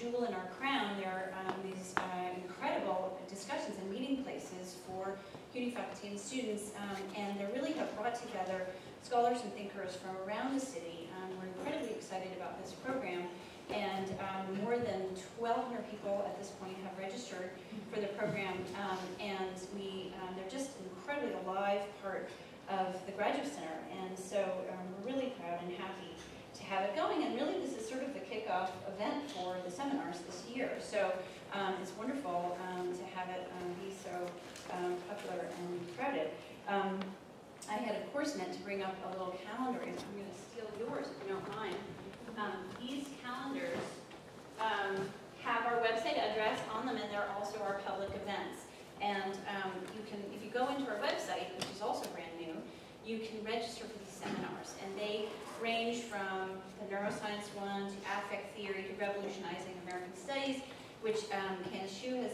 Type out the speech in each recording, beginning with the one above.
jewel in our crown. They're these incredible discussions and meeting places for CUNY faculty and students, and they really have brought together scholars and thinkers from around the city. We're incredibly excited about this program, and more than 1,200 people at this point have registered for the program, and they're just an incredibly alive part of the Graduate Center, and so we're really proud and happy to have it going, and really this is sort of the kickoff event for the seminars this year, so it's wonderful to have it be so popular and crowded. I had, of course, meant to bring up a little calendar, and I'm going to steal yours if you don't mind. These calendars have our website address on them, and they're also our public events. And you can, if you go into our website, which is also brand new, you can register for these seminars. And they range from the neuroscience one to affect theory to revolutionizing American studies, which Candace Hsu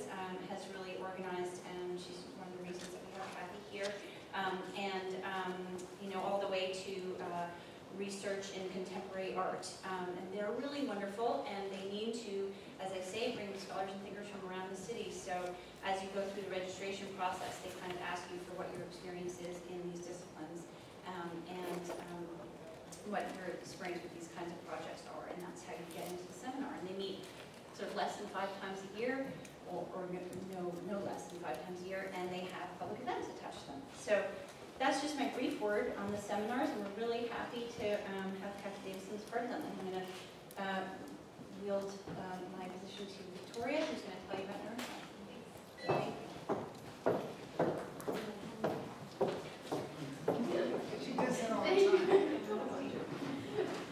has really organized, and she's one of the reasons that we have Kathy here. You know, all the way to research in contemporary art. And they're really wonderful, and they need to, as I say, bring scholars and thinkers from around the city. So as you go through the registration process, they kind of ask you for what your experience is in these disciplines and what your experience with these kinds of projects are, and that's how you get into the seminar. And they meet sort of less than 5 times a year, or no less than 5 times a year, and they have public events attached to them. So that's just my brief word on the seminars, and we're really happy to have Kathy Davidson as part of them. I'm going to wield my position to Victoria, who's going to tell you about neuroscience. She does that all the time.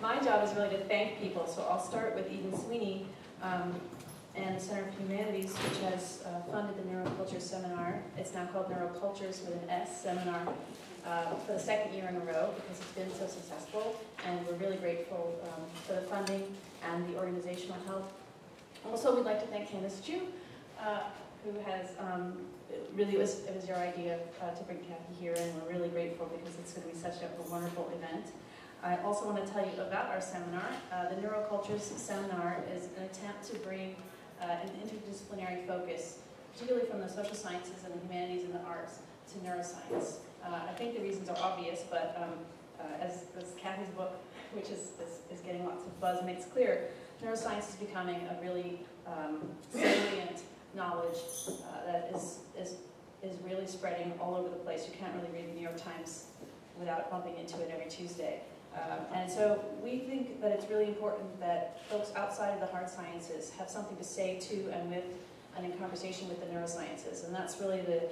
My job is really to thank people, so I'll start with Eden Sweeney and the Center for Humanities, which has funded the Neuroculture Seminar. It's now called Neurocultures with an S seminar for the 2nd year in a row because it's been so successful, and we're really grateful for the funding and the organizational help. Also, we'd like to thank Candace Hsu, who has really, it was your idea to bring Kathy here, and we're really grateful because it's going to be such a wonderful event. I also want to tell you about our seminar. The Neurocultures Seminar is an attempt to bring an interdisciplinary focus, particularly from the social sciences and the humanities and the arts, to neuroscience. I think the reasons are obvious, but as Kathy's book, which is getting lots of buzz, makes clear, neuroscience is becoming a really salient knowledge that is really spreading all over the place. You can't really read the New York Times without bumping into it every Tuesday. And so we think that it's really important that folks outside of the hard sciences have something to say to and with and in conversation with the neurosciences. And that's really the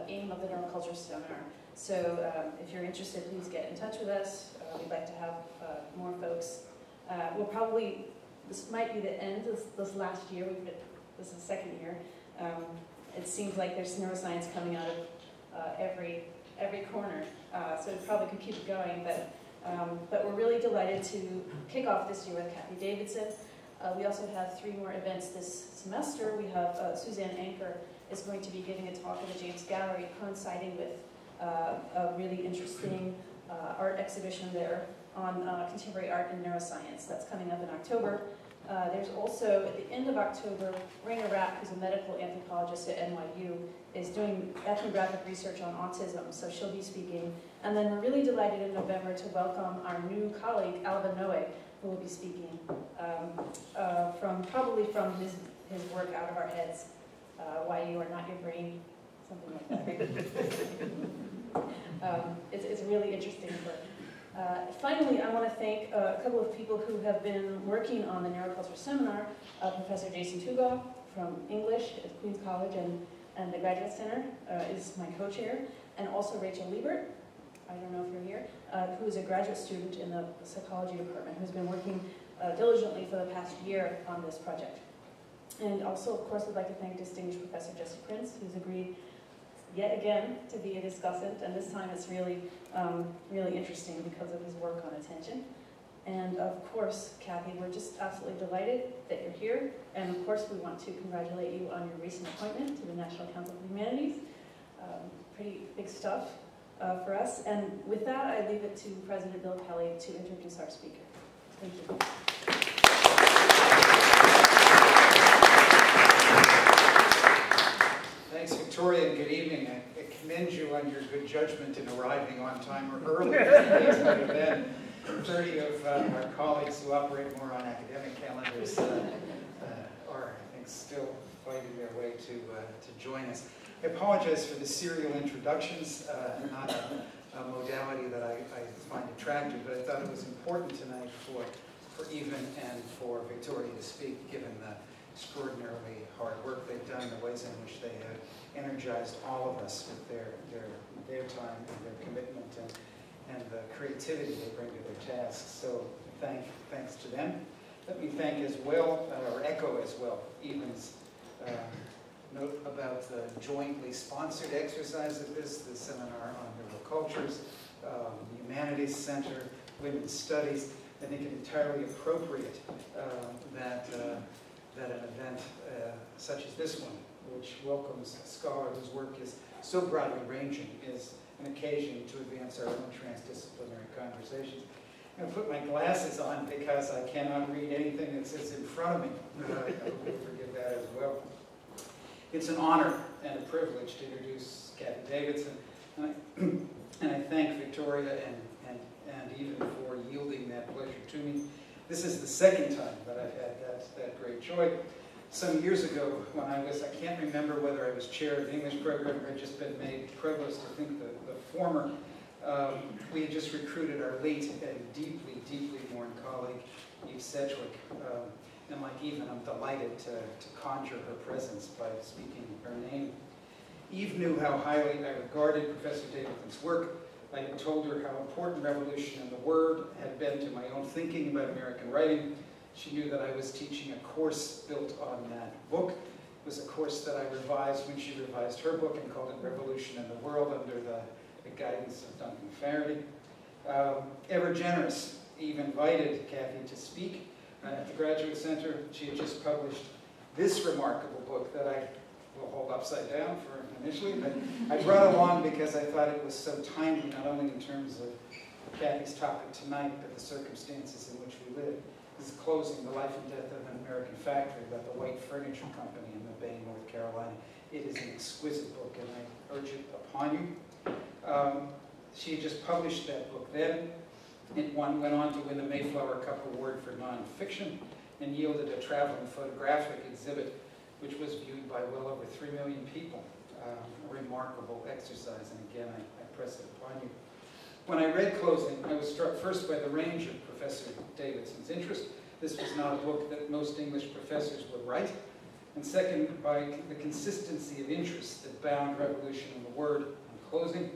aim of the Neuroculture Seminar. So if you're interested, please get in touch with us. We'd like to have more folks. We'll probably, this might be the end of this last year. This is the 2nd year. It seems like there's neuroscience coming out of every corner, so we probably could keep it going, but we're really delighted to kick off this year with Kathy Davidson. We also have 3 more events this semester. We have Suzanne Anker is going to be giving a talk at the James Gallery, coinciding with a really interesting art exhibition there on contemporary art and neuroscience. That's coming up in October. There's also, at the end of October, Raina Rapp, who's a medical anthropologist at NYU, is doing ethnographic research on autism, so she'll be speaking. And then we're really delighted in November to welcome our new colleague, Alvin Noe, who will be speaking probably from his work Out of Our Heads, Why You Are Not Your Brain, something like that. It's really interesting work. Finally, I want to thank a couple of people who have been working on the Neuroculture Seminar, Professor Jason Tugau from English at Queens College and the Graduate Center is my co-chair, and also Rachel Liebert, I don't know if you're here, who is a graduate student in the psychology department, who's been working diligently for the past year on this project. And also, of course, I'd like to thank distinguished Professor Jesse Prince, who's agreed yet again to be a discussant, and this time it's really, really interesting because of his work on attention. And of course, Kathy, we're just absolutely delighted that you're here, and of course we want to congratulate you on your recent appointment to the National Council for Humanities. Pretty big stuff for us, and with that I leave it to President Bill Kelly to introduce our speaker. Thank you. judgment in arriving on time or early. These might have been 30 of our colleagues who operate more on academic calendars are, I think, still fighting their way to join us. I apologize for the serial introductions, not a modality that I find attractive, but I thought it was important tonight for Even and for Victoria to speak, given the extraordinarily hard work they've done, the ways in which they have energized all of us with their time and their commitment and the creativity they bring to their tasks. So thanks to them. Let me thank as well, or echo as well, Even's note about the jointly sponsored exercise of this, the seminar on neurocultures, the Humanities Center, Women's Studies. I think it entirely appropriate that an event such as this one, which welcomes a scholar whose work is so broadly ranging, is an occasion to advance our own transdisciplinary conversations. I'm going to put my glasses on because I cannot read anything that sits in front of me. I hope you'll forgive that as well. It's an honor and a privilege to introduce Kathy Davidson, and I thank Victoria and Even for yielding that pleasure to me. This is the second time that I've had that great joy. Some years ago, when I can't remember whether I was chair of the English program or had just been made provost, I think the former, we had just recruited our late and deeply, deeply mourned colleague, Eve Sedgwick. And like Eve, I'm delighted to conjure her presence by speaking her name. Eve knew how highly I regarded Professor Davidson's work. I had told her how important Revolution in the Word had been to my own thinking about American writing. She knew that I was teaching a course built on that book. It was a course that I revised when she revised her book and called it Revolution in the World under the guidance of Duncan Faraday. Ever generous, Eve invited Kathy to speak at the Graduate Center. She had just published this remarkable book that I will hold upside down for initially, but I brought along because I thought it was so timely, not only in terms of Kathy's topic tonight, but the circumstances in which we live. This is Closing, The Life and Death of an American Factory, about the White Furniture Company in Mebane, North Carolina. It is an exquisite book, and I urge it upon you. She had just published that book then. It went on to win the Mayflower Cup Award for nonfiction and yielded a traveling photographic exhibit which was viewed by well over 3 million people. A remarkable exercise, and again, I press it upon you. When I read Closing, I was struck first by the range of Professor Davidson's interest. This was not a book that most English professors would write. And second, by the consistency of interest that bound Revolution in the Word and Closing,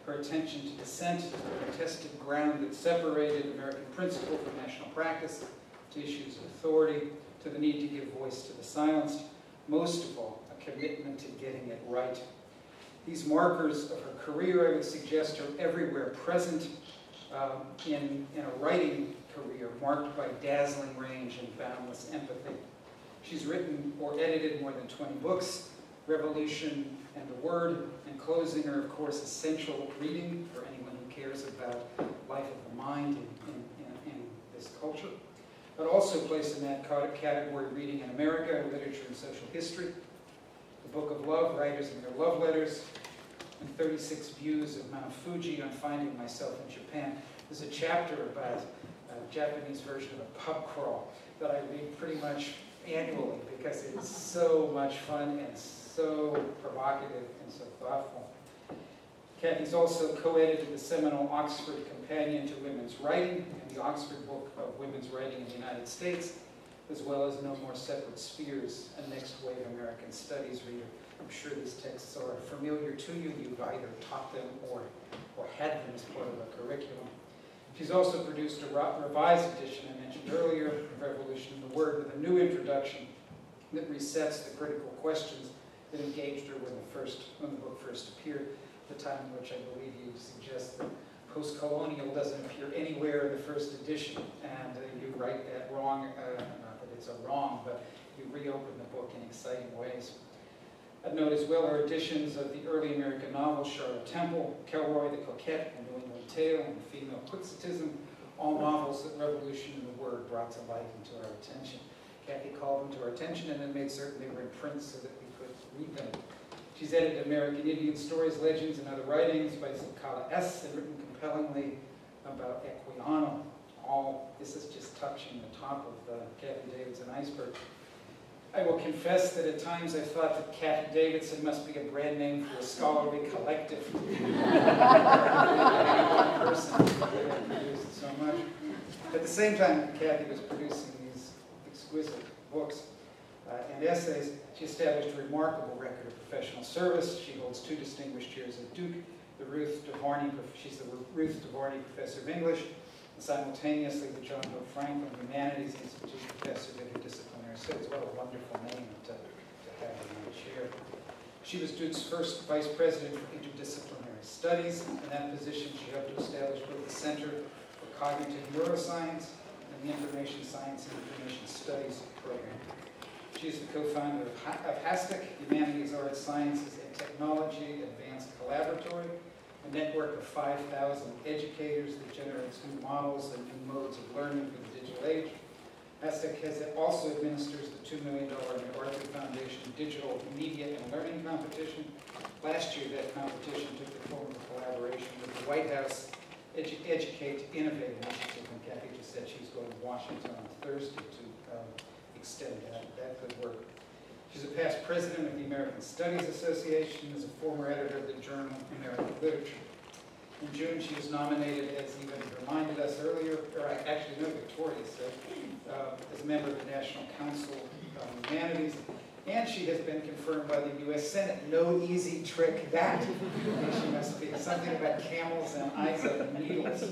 her attention to dissent, the contested ground that separated American principle from national practice, to issues of authority, to the need to give voice to the silenced, most of all, a commitment to getting it right. These markers of her career, I would suggest, are everywhere present in a writing career marked by dazzling range and boundless empathy. She's written or edited more than 20 books. Revolution and the Word and Closing are, of course, essential reading for anyone who cares about life of the mind in this culture. But also placed in that category Reading in America, Literature and Social History, The Book of Love, Writers and Their Love Letters, and 36 Views of Mount Fuji on Finding Myself in Japan. There's a chapter about a Japanese version of a pub crawl that I read pretty much annually because it's so much fun and so provocative and so thoughtful. Kathy's also co-edited the seminal Oxford Companion to Women's Writing and the Oxford Book of Women's Writing in the United States, as well as No More Separate Spheres, a Next Wave American Studies reader. I'm sure these texts are familiar to you. You've either taught them or had them as part of a curriculum. She's also produced a revised edition I mentioned earlier of Revolution in the Word with a new introduction that resets the critical questions that engaged her when the book first appeared, the time in which I believe you suggest that post-colonial doesn't appear anywhere in the first edition, and you write that wrong, not that it's a wrong, but you reopen the book in exciting ways. I'd note as well our editions of the early American novels, Charlotte Temple, Kelroy, The Coquette, and New England Tale, and Female Quixotism, all novels that Revolution in the Word brought to light and to our attention. Kathy called them to our attention and then made certain they were in print so that we could read them. She's edited American Indian Stories, Legends, and Other Writings by Kala S., and written compellingly about Equiano. This is just touching the top of Kathy Davidson iceberg. I will confess that at times I thought that Kathy Davidson must be a brand name for a scholarly collective. One person produced so much. At the same time, Kathy was producing these exquisite books and essays. She established a remarkable record of professional service. She holds 2 distinguished chairs at Duke. She's the Ruth Dvorny Professor of English, and simultaneously the John Hope Franklin Humanities Institute Professor of Interdisciplinary Studies. What a wonderful name to have in that chair. She was Duke's first Vice President for Interdisciplinary Studies. In that position, she helped to establish both the Center for Cognitive Neuroscience and the Information Science and Information Studies program. She is the co-founder of HASTEC, Humanities, Arts, Sciences, and Technology Advanced Collaboratory, a network of 5,000 educators that generates new models and new modes of learning for the digital age. HASTEC also administers the $2 million MacArthur Foundation Digital Media and Learning Competition. Last year, that competition took the form of a collaboration with the White House Educate Innovate initiative, and Kathy just said she's going to Washington on Thursday to extend that good work. She's a past president of the American Studies Association, is a former editor of the journal American Literature. In June, she was nominated, as even reminded us earlier, or actually no, Victoria said, as a member of the National Council on Humanities, and she has been confirmed by the U.S. Senate. No easy trick that. She must be something about camels and eyes and needles.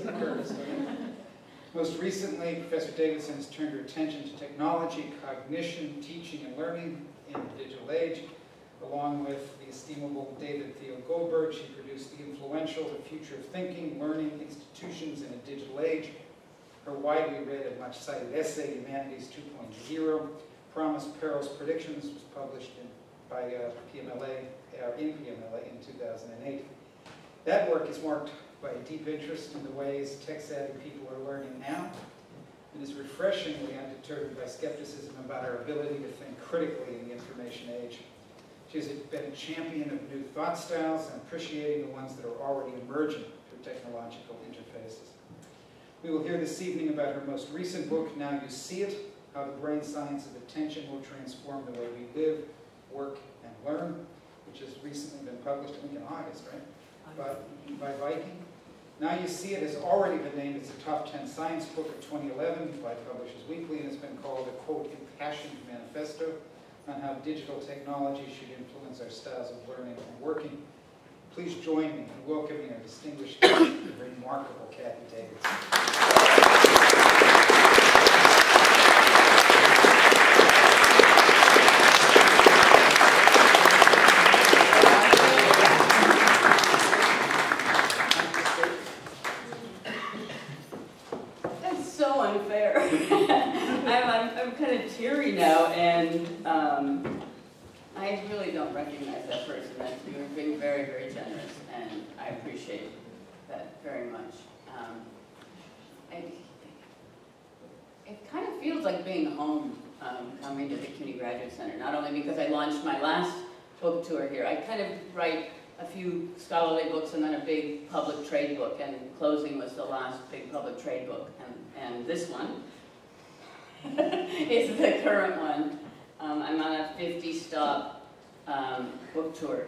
Most recently, Professor Davidson has turned her attention to technology, cognition, teaching, and learning in the digital age. Along with the estimable David Theo Goldberg, she produced the influential The Future of Thinking, Learning, Institutions in a Digital Age. Her widely read and much cited essay, Humanities 2.0, Promise, Perils, Predictions, was published by PMLA in 2008. That work is marked by a deep interest in the ways tech-savvy people are learning now, and is refreshingly undeterred by skepticism about our ability to think critically in the information age. She has been a champion of new thought styles and appreciating the ones that are already emerging through technological interfaces. We will hear this evening about her most recent book, Now You See It, How the Brain Science of Attention Will Transform the Way We Live, Work, and Learn, which has recently been published, I think in August, right? By Viking. Now You See It has already been named as a top 10 science book of 2011 by Publishers Weekly, and has been called a, quote, impassioned manifesto on how digital technology should influence our styles of learning and working. Please join me in welcoming our distinguished guest, the remarkable Kathy Davidson. I'm kind of teary now, and I really don't recognize that person. You're being very, very generous, and I appreciate that very much. It kind of feels like being home coming to the CUNY Graduate Center, not only because I launched my last book tour here. I kind of write a few scholarly books and then a big public trade book, and Closing was the last big public trade book, and this one is the current one. I'm on a 50-stop book tour,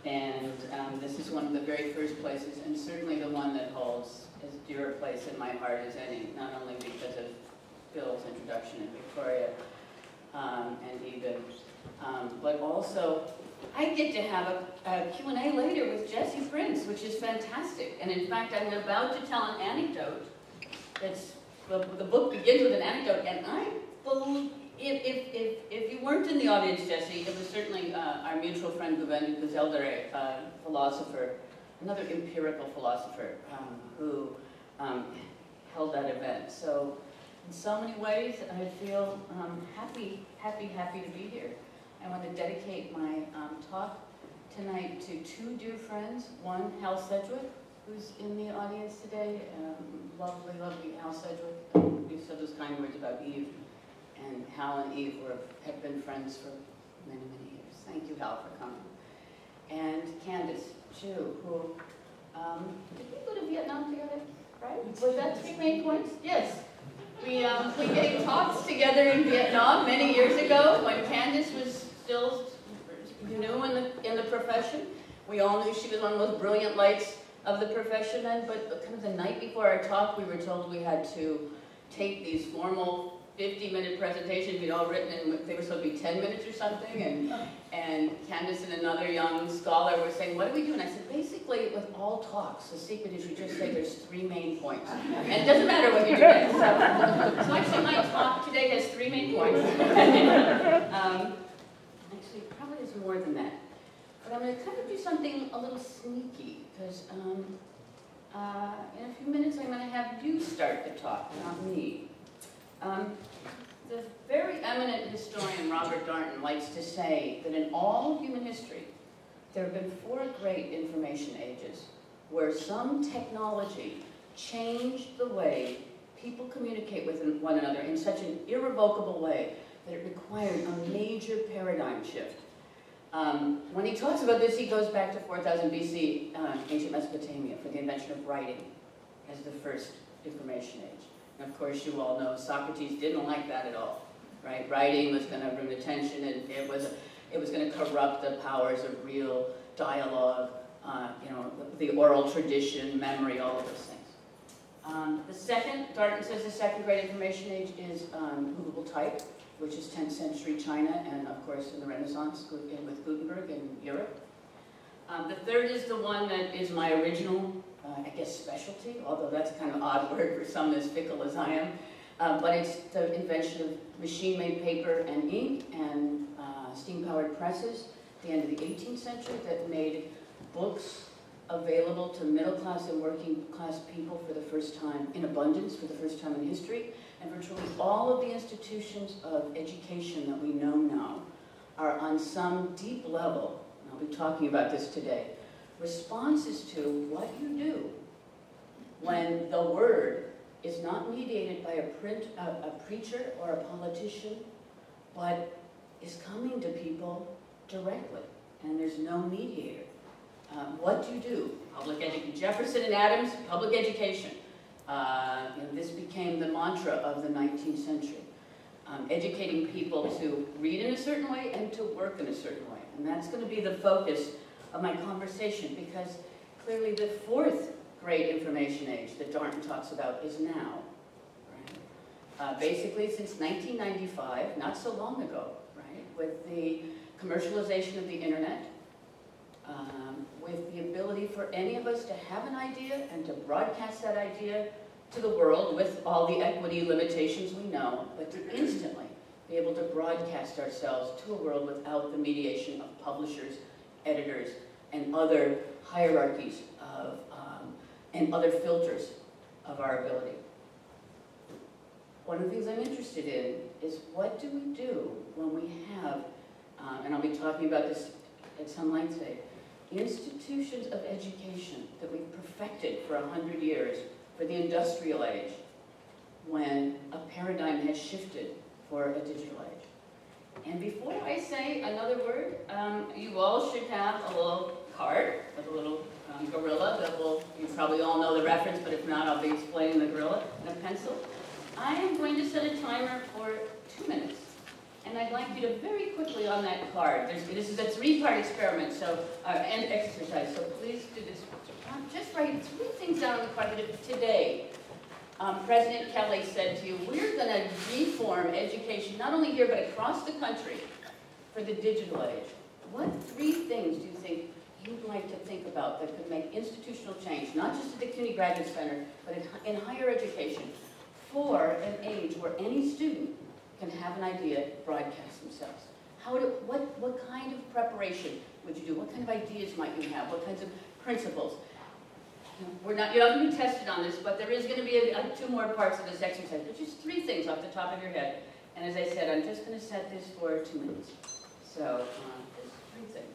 and this is one of the very first places, and certainly the one that holds as dear a place in my heart as any, not only because of Bill's introduction and Victoria and Eben, but also I get to have a Q&A later with Jesse Prince, which is fantastic. And in fact, I'm about to tell an anecdote that's the book begins with an anecdote, and I believe, if you weren't in the audience, Jesse, it was certainly our mutual friend Govinda Guzeldare, philosopher, another empirical philosopher, who held that event. So in so many ways, I feel happy to be here. I want to dedicate my talk tonight to two dear friends. One, Hal Sedgwick, who's in the audience today. Lovely, lovely Hal Sedgwick. You said those kind words about Eve. And Hal and Eve have been friends for many, many years. Thank you, Hal, for coming. and Candace Chu, who, did we go to Vietnam together, right? Was that 3 main points? Yes. We gave talks together in Vietnam many years ago when Candace was still new in the profession. We all knew she was one of the most brilliant lights of the profession then, but kind of the night before our talk, we were told we had to tape these formal 50-minute presentations we'd all written, and they were supposed to be 10 minutes or something, and Candace and another young scholar were saying, what do we do? And I said, basically, with all talks, the secret is you just say there's 3 main points. And it doesn't matter what you do next. So actually, my talk today has 3 main points. Actually, probably there's more than that. But I'm going to kind of do something a little sneaky, because in a few minutes I'm going to have you start the talk, not me. The very eminent historian Robert Darnton likes to say that in all human history, there have been 4 great information ages where some technology changed the way people communicate with one another in such an irrevocable way that it required a major paradigm shift. When he talks about this, he goes back to 4000 BC, ancient Mesopotamia, for the invention of writing as the first information age. And of course, you all know Socrates didn't like that at all, right? Writing was going to bring attention, and it was going to corrupt the powers of real dialogue, the oral tradition, memory, all of those things. The second, Darnton says the second great information age is movable type, which is 10th century China, and of course in the Renaissance with Gutenberg in Europe. The third is the one that is my original, I guess, specialty, although that's a kind of odd word for some as fickle as I am. But it's the invention of machine-made paper and ink and steam-powered presses at the end of the 18th century that made books available to middle-class and working-class people for the first time in abundance, for the first time in history. And virtually all of the institutions of education that we know now are on some deep level, and I'll be talking about this today, responses to what you do when the word is not mediated by a preacher or a politician, but is coming to people directly, and there's no mediator. What do you do? Jefferson and Adams, public education. This became the mantra of the 19th century. Educating people to read in a certain way and to work in a certain way. And that's going to be the focus of my conversation, because clearly the 4th great information age that Darnton talks about is now. Right? Basically since 1995, not so long ago, right? With the commercialization of the internet, with the ability for any of us to have an idea and to broadcast that idea to the world with all the equity limitations we know, but to instantly be able to broadcast ourselves to a world without the mediation of publishers, editors, and other hierarchies of, and other filters of our ability. One of the things I'm interested in is what do we do when we have, and I'll be talking about this at some length today, institutions of education that we've perfected for 100 years for the industrial age, when a paradigm has shifted for a digital age. And before I say another word, you all should have a little card with a little gorilla that you probably all know the reference, but if not, I'll be explaining the gorilla, and a pencil. I am going to set a timer for 2 minutes. And I'd like you to very quickly on that card, this is a 3-part experiment, so and exercise, so please do this. Just write 3 things down on the card. Today, President Kelly said to you, we're going to reform education, not only here, but across the country for the digital age. What 3 things do you think you'd like to think about that could make institutional change, not just at the CUNY Graduate Center, but in higher education, for an age where any student can have an idea, broadcast themselves? What kind of preparation would you do? What kind of ideas might you have? What kinds of principles? You're not going to be tested on this, but there is going to be 2 more parts of this exercise, but just 3 things off the top of your head. And as I said, I'm just going to set this for 2 minutes. So, just 3 things.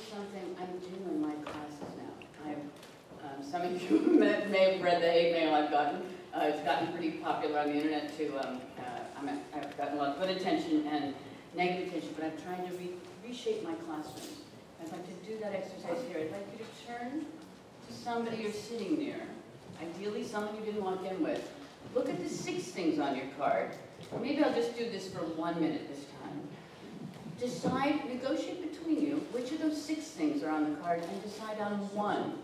something I do in my classes now. Some of you may have read the hate mail I've gotten. It's gotten pretty popular on the internet too. I've gotten a lot of good attention and negative attention, but I'm trying to reshape my classrooms. I'd like to do that exercise here. I'd like you to turn to somebody you're sitting near, ideally someone you didn't walk in with. Look at the 6 things on your card. Or maybe I'll just do this for 1 minute this time. Decide, negotiate between you, which of those 6 things are on the card, and decide on one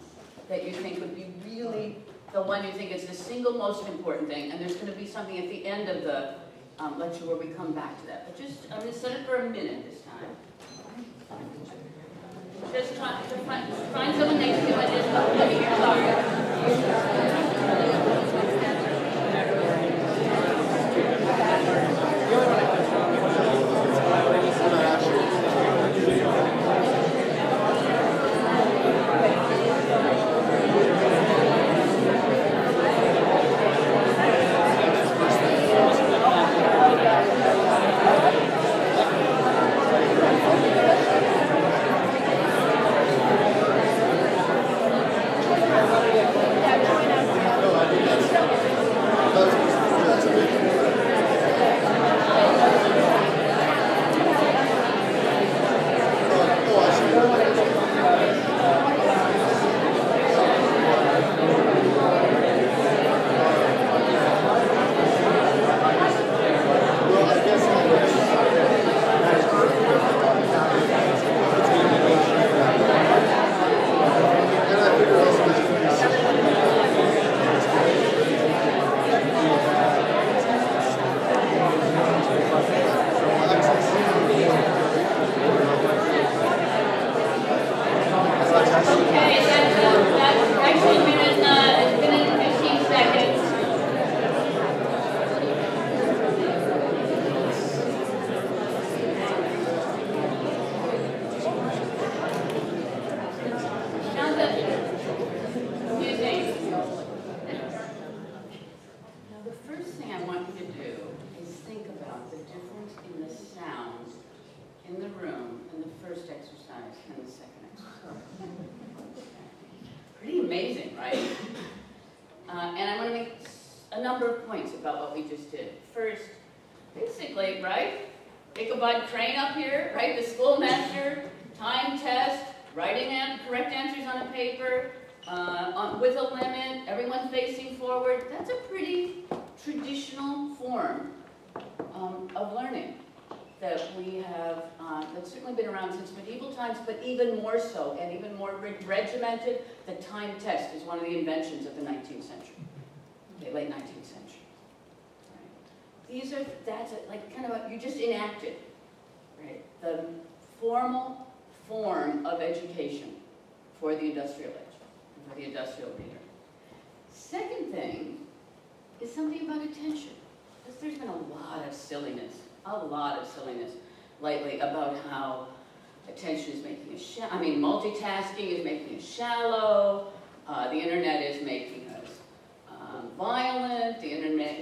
that you think would be really the one you think is the single most important thing. And there's going to be something at the end of the lecture where we come back to that. But just, I'm going to set it for a minute this time. Just try to find someone next to you and just look at your card. Pretty amazing, right? And I want to make a number of points about what we just did. First, basically, right? Ichabod Crane up here, right? The schoolmaster, time test, writing correct answers on a paper, with a limit, everyone facing forward. That's a pretty traditional form of learning that we have, that's certainly been around since medieval times, but even more so, and even more regimented. The time test is one of the inventions of the 19th century, the late 19th century. Right? That's like kind of, you just enacted, right? The formal form of education for the industrial age, for the industrial reader. Second thing is something about attention. Because there's been a lot of silliness lately about how attention is making us multitasking is making us shallow, the internet is making us violent, the internet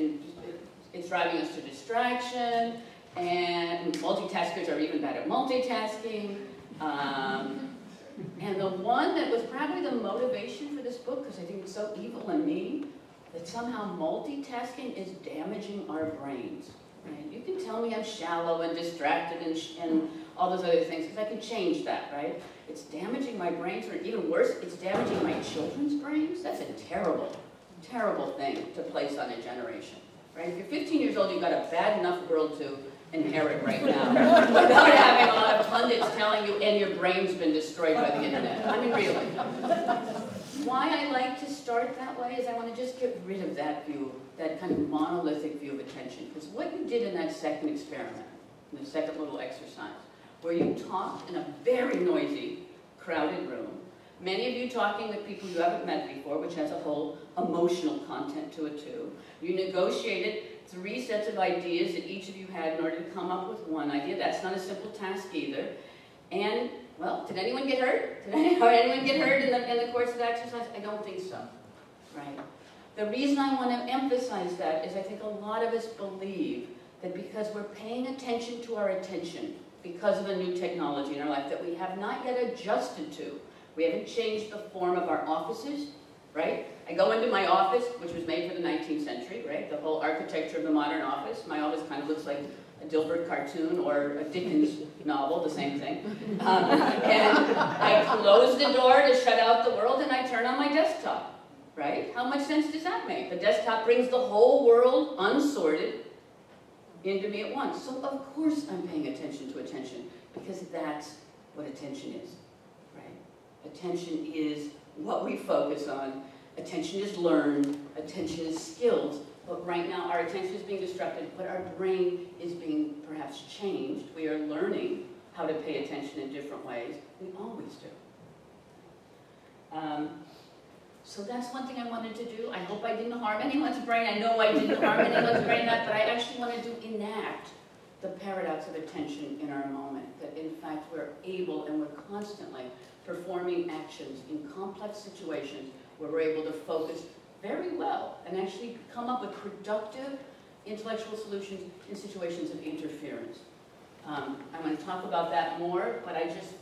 is driving us to distraction, and multitaskers are even bad at multitasking. And the one that was probably the motivation for this book, because I think it's so evil and mean, that somehow multitasking is damaging our brains. Right? You can tell me I'm shallow and distracted and all those other things, because I can change that, right? It's damaging my brains, or even worse, it's damaging my children's brains. That's a terrible, terrible thing to place on a generation, right? If you're 15 years old, you've got a bad enough world to inherit right now, without having a lot of pundits telling you, and your brain's been destroyed by the internet. I mean, really. Why I like to start that way is I want to just get rid of that view, that kind of monolithic view of attention. Because what you did in that second experiment, in the second little exercise, where you talked in a very noisy, crowded room, many of you talking with people you haven't met before, which has a whole emotional content to it too. You negotiated 3 sets of ideas that each of you had in order to come up with one idea. That's not a simple task either. And, well, did anyone get hurt? Did anyone get hurt in the course of the exercise? I don't think so, right? The reason I want to emphasize that is I think a lot of us believe that because we're paying attention to our attention because of the new technology in our life that we have not yet adjusted to. We haven't changed the form of our offices, right? I go into my office, which was made for the 19th century, right? The whole architecture of the modern office. My office kind of looks like a Dilbert cartoon or a Dickens novel, the same thing. And I close the door to shut out the world and I turn on my desktop, right? How much sense does that make? The desktop brings the whole world unsorted into me at once. So of course I'm paying attention to attention because that's what attention is, right? Attention is what we focus on. Attention is learned, attention is skilled, but right now our attention is being disrupted, but our brain is being perhaps changed. We are learning how to pay attention in different ways. We always do. So that's one thing I wanted to do. I hope I didn't harm anyone's brain. I know I didn't harm anyone's brain, but I actually wanted to enact the paradox of attention in our moment, that in fact we're able and we're constantly performing actions in complex situations where we're able to focus very well and actually come up with productive intellectual solutions in situations of interference. I'm going to talk about that more, but I just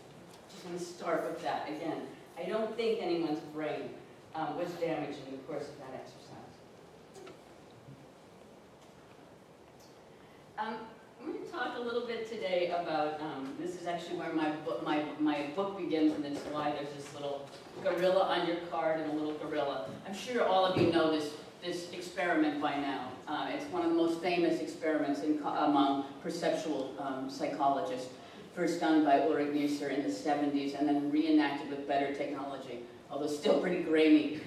want to start with that. Again, I don't think anyone's brain was damaged in the course of that exercise. I'm going to talk a little bit today about, this is actually where my book begins, and it's why there's this little gorilla on your card and a little gorilla. I'm sure all of you know this experiment by now. It's one of the most famous experiments among perceptual psychologists, first done by Ulrich Neusser in the 70s and then reenacted with better technology, although still pretty grainy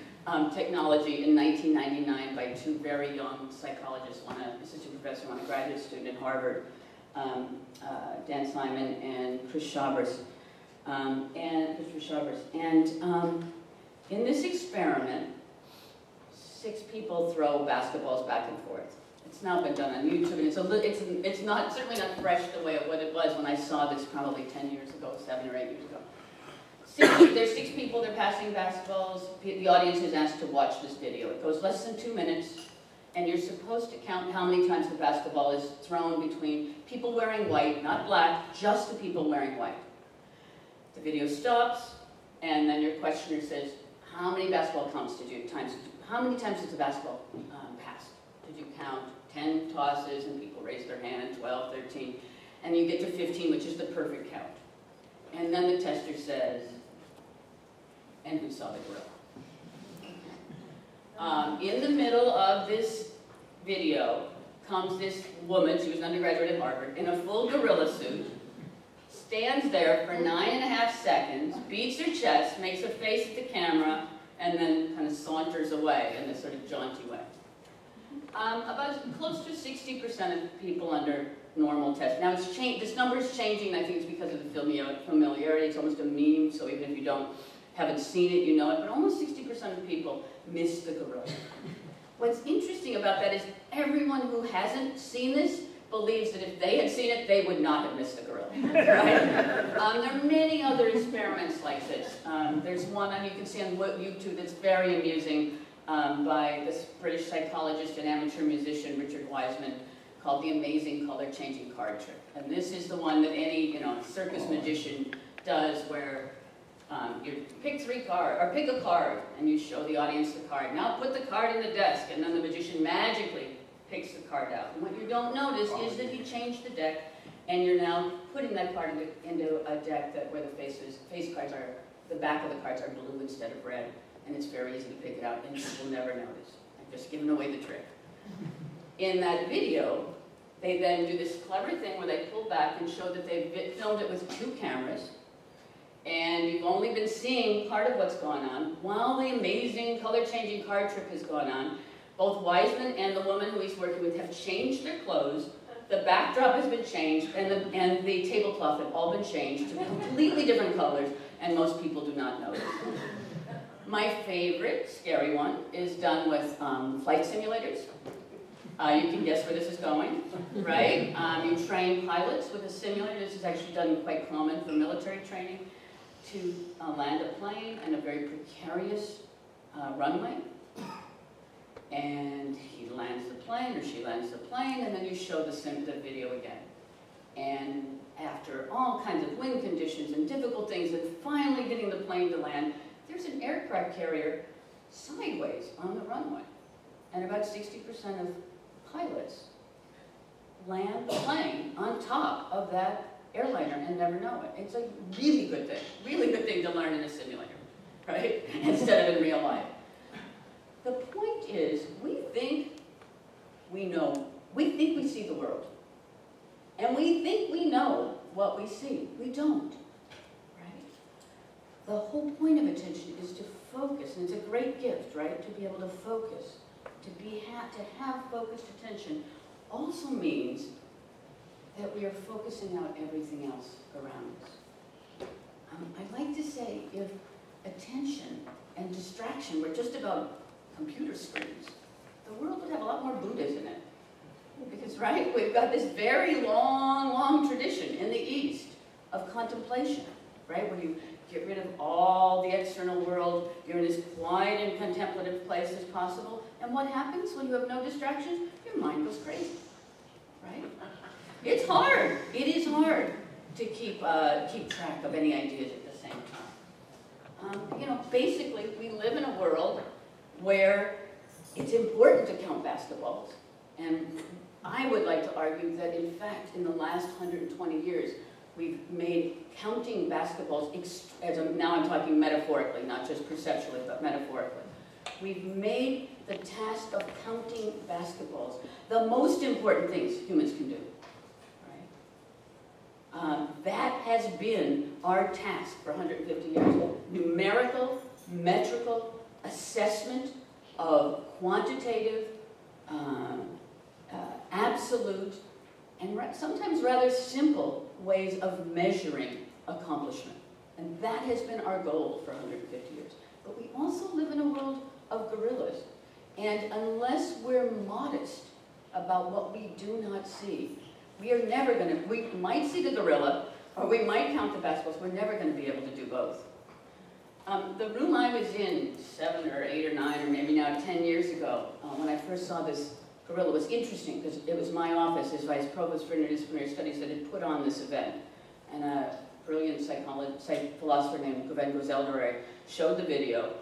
technology in 1999 by two very young psychologists, one an assistant professor, one a graduate student at Harvard, Dan Simon and Chris Chabris. In this experiment, 6 people throw basketballs back and forth. It's now been done on YouTube, and it's not certainly not fresh the way what it was when I saw this probably 10 years ago, 7 or 8 years ago. There's 6 people, they're passing basketballs. The audience is asked to watch this video. It goes less than 2 minutes, and you're supposed to count how many times the basketball is thrown between people wearing white, not black, just the people wearing white. The video stops, and then your questioner says, how many basketball times did you the basketball pass? Did you count 10 tosses, and people raise their hand, 12, 13, and you get to 15, which is the perfect count. And then the tester says, and who saw the gorilla? In the middle of this video comes this woman, she was an undergraduate at Harvard, in a full gorilla suit, stands there for 9.5 seconds, beats her chest, makes a face at the camera, and then kind of saunters away in this sort of jaunty way. About close to 60% of people under normal test. Now it's changed, this number is changing, I think it's because of the familiarity, it's almost a meme, so even if you haven't seen it, you know it, but almost 60% of people miss the gorilla. What's interesting about that is everyone who hasn't seen this believes that if they had seen it, they would not have missed the gorilla, right? There are many other experiments like this. There's one you can see on YouTube that's very amusing by this British psychologist and amateur musician, Richard Wiseman, called The Amazing Color Changing Card Trick. And this is the one that any circus magician does where you pick a card and you show the audience the card. Now put the card in the desk, and then the magician magically picks the card out. And what you don't notice is that he changed the deck, and you're now putting that card into a deck where the face cards are, the back of the cards are blue instead of red, and it's very easy to pick it out, and people never notice. I've just given away the trick. In that video, they then do this clever thing where they pull back and show that they've filmed it with 2 cameras, and you've only been seeing part of what's going on, while the amazing color-changing card trick has gone on. Both Wiseman and the woman who he's working with have changed their clothes, the backdrop has been changed, and the tablecloth have all been changed to completely different colors, and most people do not notice. My favorite, scary one, is done with flight simulators. You can guess where this is going, right? You train pilots with a simulator. This is actually done quite common for military training to land a plane in a very precarious runway. And he lands the plane, or she lands the plane, and then you show the video again. And after all kinds of wind conditions and difficult things and finally getting the plane to land, there's an aircraft carrier sideways on the runway. And about 60% of pilots land the plane on top of that airliner and never know it. It's a really good thing to learn in a simulator, right? Instead of in real life. The point is, we think we know, we think we see the world. And we think we know what we see. We don't, right? The whole point of attention is to focus, and it's a great gift, right? To be able to focus, to have focused attention also means that we are focusing out everything else around us. I'd like to say if attention and distraction were just about computer screens, the world would have a lot more Buddhas in it. Because, right, we've got this very long tradition in the East of contemplation, right? Where you get rid of all the external world, you're in as quiet and contemplative place as possible, and what happens when you have no distractions? Your mind goes crazy, right? It's hard. It is hard to keep track of any ideas at the same time. You know, basically, we live in a world where it's important to count basketballs. And I would like to argue that, in fact, in the last 120 years, we've made counting basketballs, now I'm talking metaphorically, not just perceptually, but metaphorically. We've made the task of counting basketballs the most important things humans can do. Right? That has been our task for 150 years. Numerical, metrical assessment of quantitative, absolute, and sometimes rather simple ways of measuring accomplishment. And that has been our goal for 150 years. But we also live in a world of gorillas. And unless we're modest about what we do not see, we are never going to, we might see the gorilla, or we might count the basketballs, we're never going to be able to do both. The room I was in 7 or 8 or 9 or maybe now 10 years ago, when I first saw this gorilla, was interesting because it was my office as Vice Provost for Interdisciplinary Studies that had put on this event. And a brilliant philosopher named Govind Ghozelderay showed the video.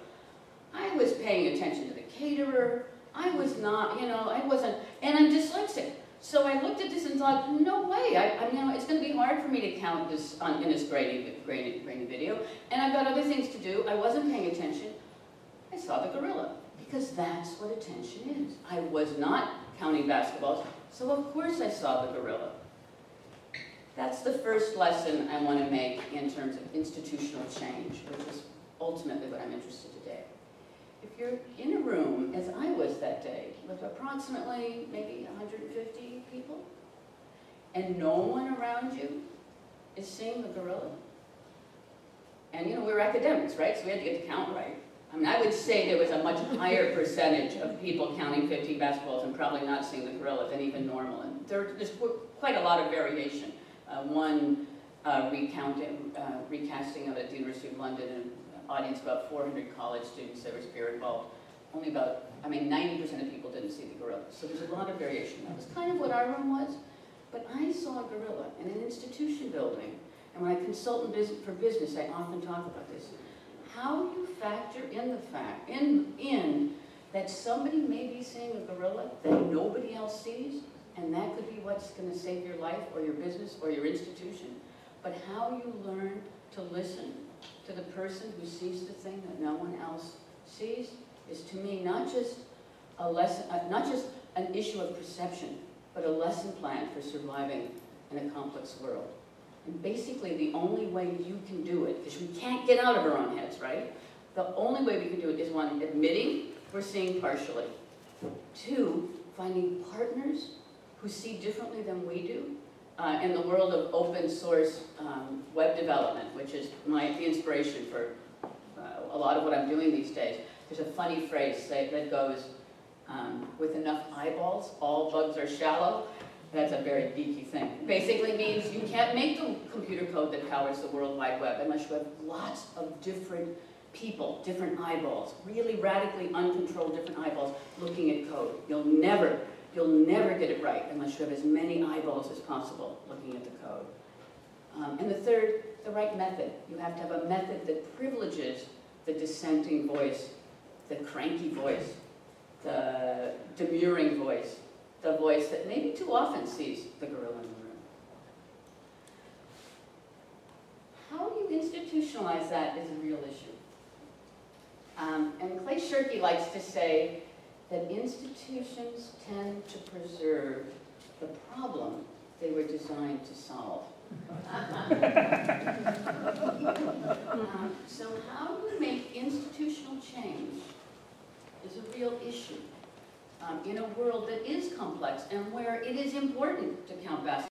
I was paying attention to the caterer. I was not, you know, I wasn't, and I'm dyslexic. So I looked at this and thought, no way, you know, it's going to be hard for me to count this in this grainy video. And I've got other things to do. I wasn't paying attention. I saw the gorilla, because that's what attention is. I was not counting basketballs, so of course I saw the gorilla. That's the first lesson I want to make in terms of institutional change, which is ultimately what I'm interested in today. If you're in a room, as I was that day, with approximately maybe 150 people, and no one around you is seeing the gorilla, and you know, we were academics, right? So we had to get the count right. I mean, I would say there was a much higher percentage of people counting 15 basketballs and probably not seeing the gorilla than even normal. And there's quite a lot of variation. One recasting of it at the University of London, an audience of about 400 college students, there was beer involved. Only about, 90% of people didn't see the gorilla. So there's a lot of variation. That was kind of what our room was. But I saw a gorilla in an institution building. And when I consult for business, I often talk about this. How you factor in the fact, in that somebody may be seeing a gorilla that nobody else sees, and that could be what's going to save your life or your business or your institution. But how you learn to listen to the person who sees the thing that no one else sees is, to me, not just a lesson, not just an issue of perception, but a lesson plan for surviving in a complex world. And basically, the only way you can do it, because we can't get out of our own heads, right? The only way we can do it is, 1, admitting we're seeing partially. 2, finding partners who see differently than we do. In the world of open source web development, which is the inspiration for a lot of what I'm doing these days, there's a funny phrase that goes, with enough eyeballs, all bugs are shallow. That's a very geeky thing. Basically means you can't make the computer code that powers the World Wide Web unless you have lots of different people, different eyeballs, really radically uncontrolled different eyeballs looking at code. You'll never You'll never get it right unless you have as many eyeballs as possible looking at the code. And the third, the right method. You have to have a method that privileges the dissenting voice, the cranky voice, the demurring voice, the voice that maybe too often sees the gorilla in the room. How you institutionalize that is a real issue. And Clay Shirky likes to say that institutions tend to preserve the problem they were designed to solve. So how do we make institutional change is a real issue in a world that is complex and where it is important to count basketball.